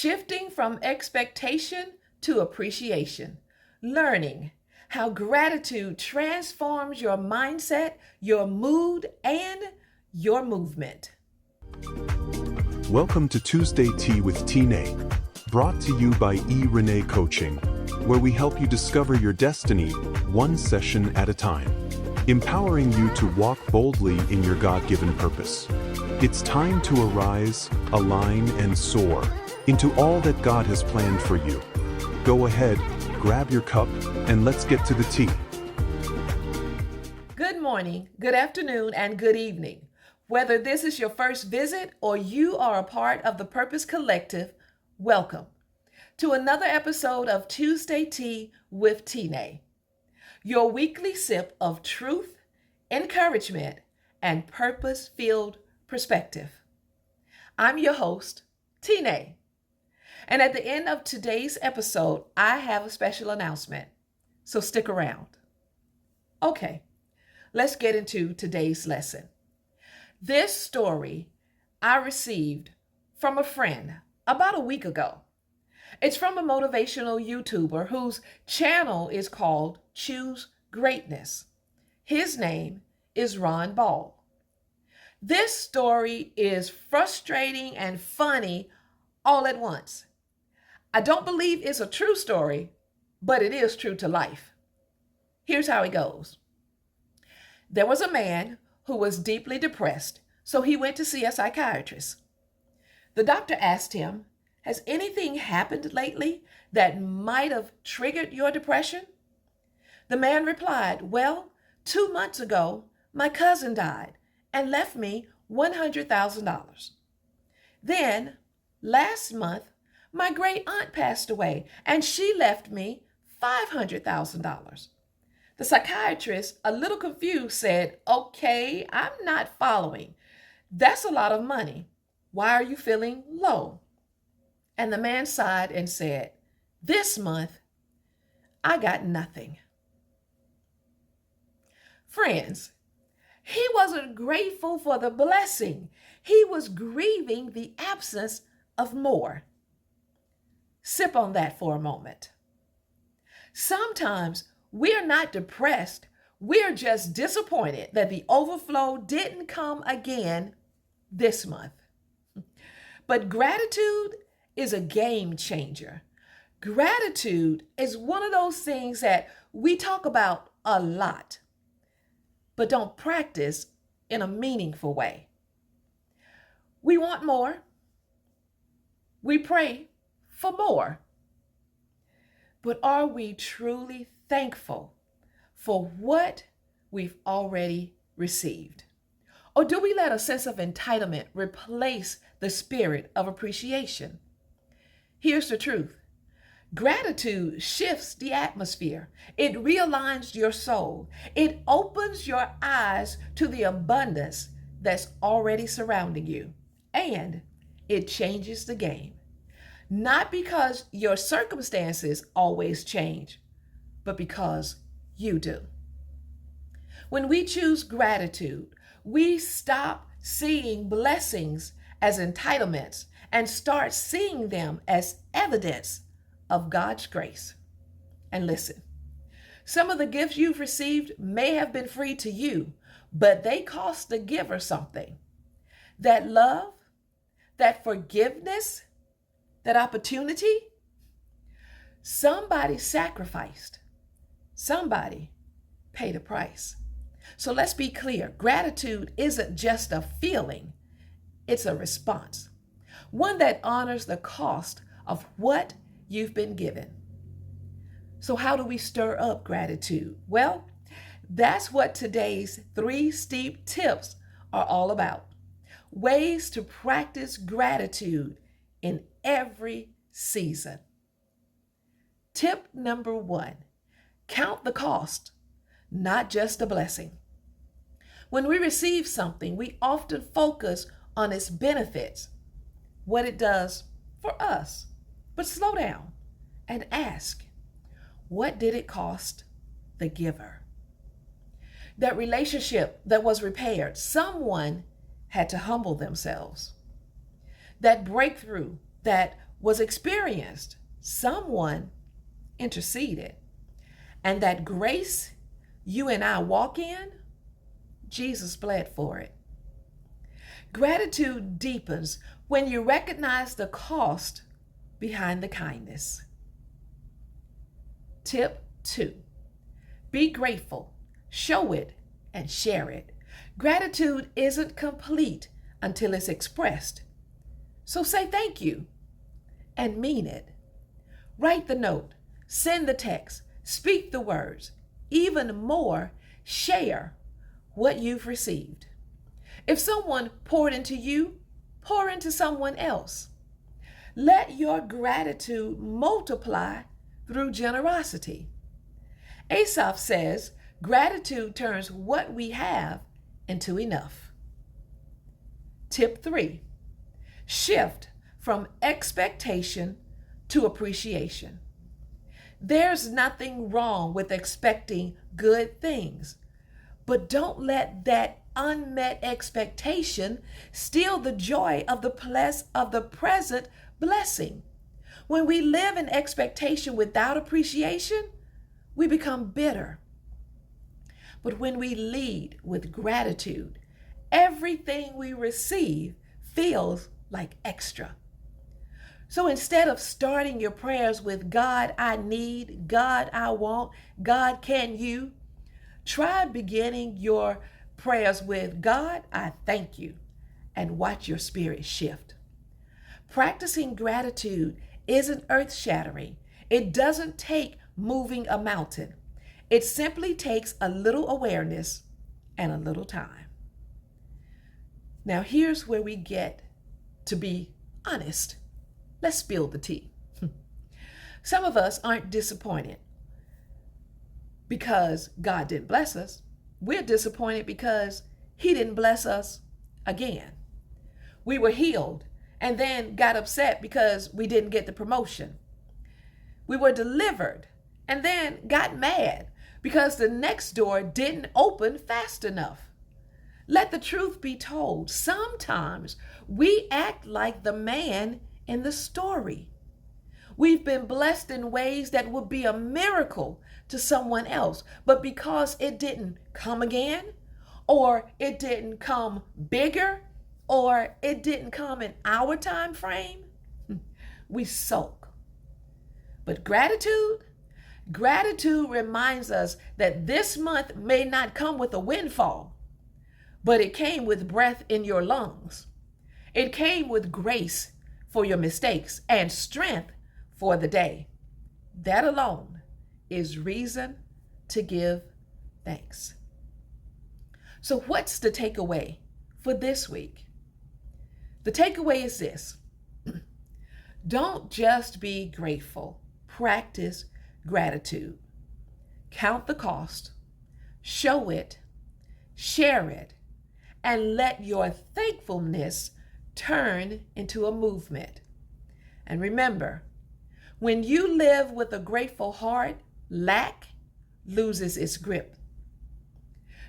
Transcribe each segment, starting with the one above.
Shifting from expectation to appreciation, learning how gratitude transforms your mindset, your mood, and your movement. Welcome to Tuesday Tea with Tine, brought to you by Renee Coaching, where we help you discover your destiny one session at a time, empowering you to walk boldly in your God-given purpose. It's time to arise, align, and soar into all that God has planned for you. Go ahead, grab your cup, and let's get to the tea. Good morning, good afternoon, and good evening. Whether this is your first visit or you are a part of the Purpose Collective, welcome to another episode of Tuesday Tea with Tine, your weekly sip of truth, encouragement, and purpose-filled perspective. I'm your host, Tine, and at the end of today's episode, I have a special announcement, so stick around. Okay, let's get into today's lesson. This story I received from a friend about a week ago. It's from a motivational YouTuber whose channel is called Choose Greatness. His name is Ron Ball. This story is frustrating and funny all at once. I don't believe it's a true story, but it is true to life. Here's how it goes. There was a man who was deeply depressed, so he went to see a psychiatrist. The doctor asked him, "Has anything happened lately that might have triggered your depression?" The man replied, "Well, 2 months ago, my cousin died and left me $100,000. Then, last month, my great aunt passed away and she left me $500,000. The psychiatrist, a little confused, said, "Okay, I'm not following. That's a lot of money. Why are you feeling low?" And the man sighed and said, "This month, I got nothing." Friends, he wasn't grateful for the blessing. He was grieving the absence of more. Sip on that for a moment. Sometimes we're not depressed. We're just disappointed that the overflow didn't come again this month. But gratitude is a game changer. Gratitude is one of those things that we talk about a lot, but don't practice in a meaningful way. We want more. We pray for more. But are we truly thankful for what we've already received? Or do we let a sense of entitlement replace the spirit of appreciation? Here's the truth. Gratitude shifts the atmosphere. It realigns your soul. It opens your eyes to the abundance that's already surrounding you. And it changes the game. Not because your circumstances always change, but because you do. When we choose gratitude, we stop seeing blessings as entitlements and start seeing them as evidence of God's grace. And listen, some of the gifts you've received may have been free to you, but they cost the giver something. That love, that forgiveness, that opportunity, somebody sacrificed. Somebody paid a price. So let's be clear. Gratitude isn't just a feeling. It's a response. One that honors the cost of what you've been given. So how do we stir up gratitude? Well, that's what today's 3 steep tips are all about. Ways to practice gratitude in every season. Tip number 1, count the cost, not just the blessing. When we receive something, we often focus on its benefits, what it does for us. But slow down and ask, what did it cost the giver? That relationship that was repaired, someone had to humble themselves. That breakthrough that was experienced. Someone interceded. And that grace you and I walk in, Jesus bled for it. Gratitude deepens when you recognize the cost behind the kindness. Tip 2. Be grateful, show it, and share it. Gratitude isn't complete until it's expressed. So say thank you and mean it. Write the note, send the text, speak the words. Even more, share what you've received. If someone poured into you, pour into someone else. Let your gratitude multiply through generosity. Asaph says, gratitude turns what we have into enough. Tip 3. Shift from expectation to appreciation. There's nothing wrong with expecting good things, but don't let that unmet expectation steal the joy of the present blessing. When we live in expectation without appreciation, we become bitter. But when we lead with gratitude, everything we receive feels like extra. So instead of starting your prayers with God, I need, God, I want, God, can you? Try beginning your prayers with God, I thank you, and watch your spirit shift. Practicing gratitude isn't earth-shattering. It doesn't take moving a mountain. It simply takes a little awareness and a little time. Now here's where we get to be honest. Let's spill the tea. Some of us aren't disappointed because God didn't bless us. We're disappointed because He didn't bless us again. We were healed and then got upset because we didn't get the promotion. We were delivered and then got mad because the next door didn't open fast enough. Let the truth be told. Sometimes we act like the man in the story. We've been blessed in ways that would be a miracle to someone else, but because it didn't come again, or it didn't come bigger, or it didn't come in our time frame, we sulk. But gratitude reminds us that this month may not come with a windfall, but it came with breath in your lungs. It came with grace for your mistakes and strength for the day. That alone is reason to give thanks. So what's the takeaway for this week? The takeaway is this. Don't just be grateful. Practice gratitude. Count the cost, show it, share it, and let your thankfulness turn into a movement. And remember, when you live with a grateful heart, lack loses its grip.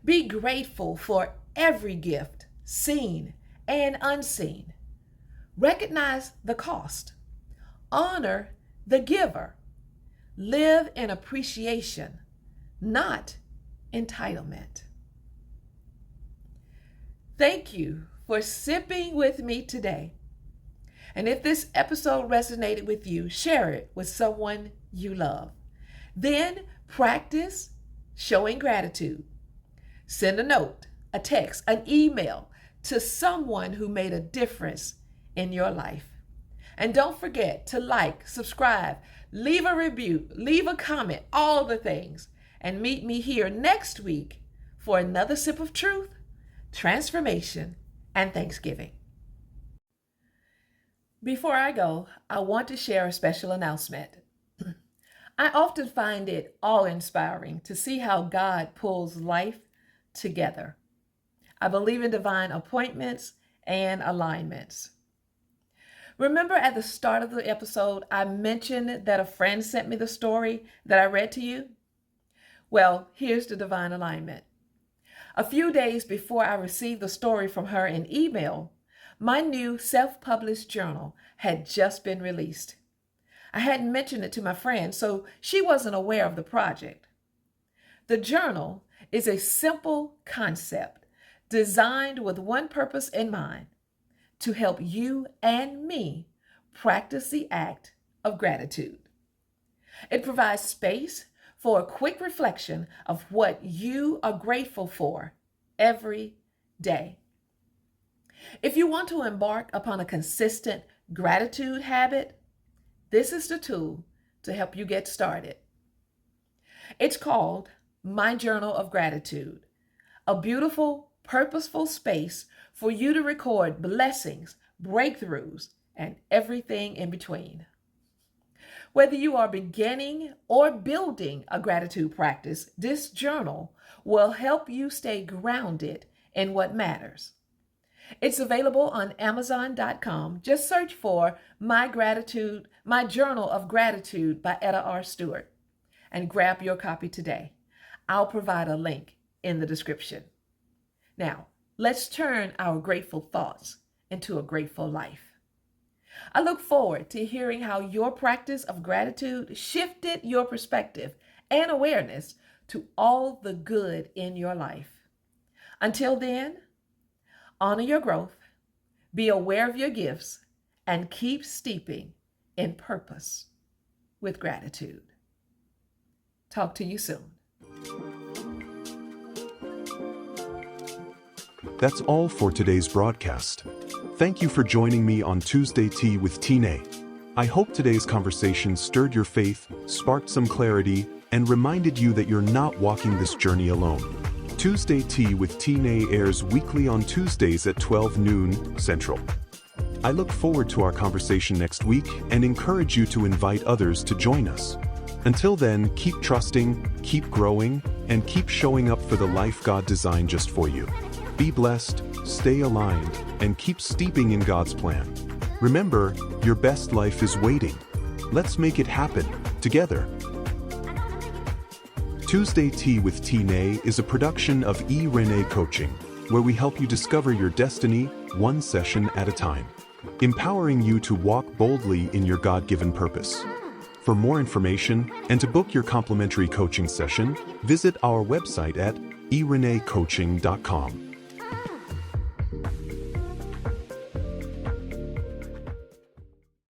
Be grateful for every gift, seen and unseen. Recognize the cost. Honor the giver. Live in appreciation, not entitlement. Thank you for sipping with me today. And if this episode resonated with you, share it with someone you love. Then practice showing gratitude. Send a note, a text, an email to someone who made a difference in your life. And don't forget to like, subscribe, leave a review, leave a comment, all the things. And meet me here next week for another sip of truth, transformation, and Thanksgiving. Before I go, I want to share a special announcement. I often find it awe-inspiring to see how God pulls life together. I believe in divine appointments and alignments. Remember at the start of the episode, I mentioned that a friend sent me the story that I read to you? Well, here's the divine alignment. A few days before I received the story from her in email, My new self-published journal had just been released. I hadn't mentioned it to my friend, so she wasn't aware of the project. The journal is a simple concept designed with one purpose in mind: to help you and me practice the act of gratitude. It provides space for a quick reflection of what you are grateful for every day. If you want to embark upon a consistent gratitude habit, this is the tool to help you get started. It's called My Journal of Gratitude, a beautiful, purposeful space for you to record blessings, breakthroughs, and everything in between. Whether you are beginning or building a gratitude practice, this journal will help you stay grounded in what matters. It's available on Amazon.com. Just search for My Journal of Gratitude by Etta R. Stewart and grab your copy today. I'll provide a link in the description. Now, let's turn our grateful thoughts into a grateful life. I look forward to hearing how your practice of gratitude shifted your perspective and awareness to all the good in your life. Until then, honor your growth, be aware of your gifts, and keep steeping in purpose with gratitude. Talk to you soon. That's all for today's broadcast. Thank you for joining me on Tuesday Tea with Tine. I hope today's conversation stirred your faith, sparked some clarity, and reminded you that you're not walking this journey alone. Tuesday Tea with Tine airs weekly on Tuesdays at 12 noon Central. I look forward to our conversation next week and encourage you to invite others to join us. Until then, keep trusting, keep growing, and keep showing up for the life God designed just for you. Be blessed, stay aligned, and keep steeping in God's plan. Remember, your best life is waiting. Let's make it happen, together. Tuesday Tea with Tine is a production of Renee Coaching, where we help you discover your destiny one session at a time, empowering you to walk boldly in your God-given purpose. For more information and to book your complimentary coaching session, visit our website at ereneecoaching.com.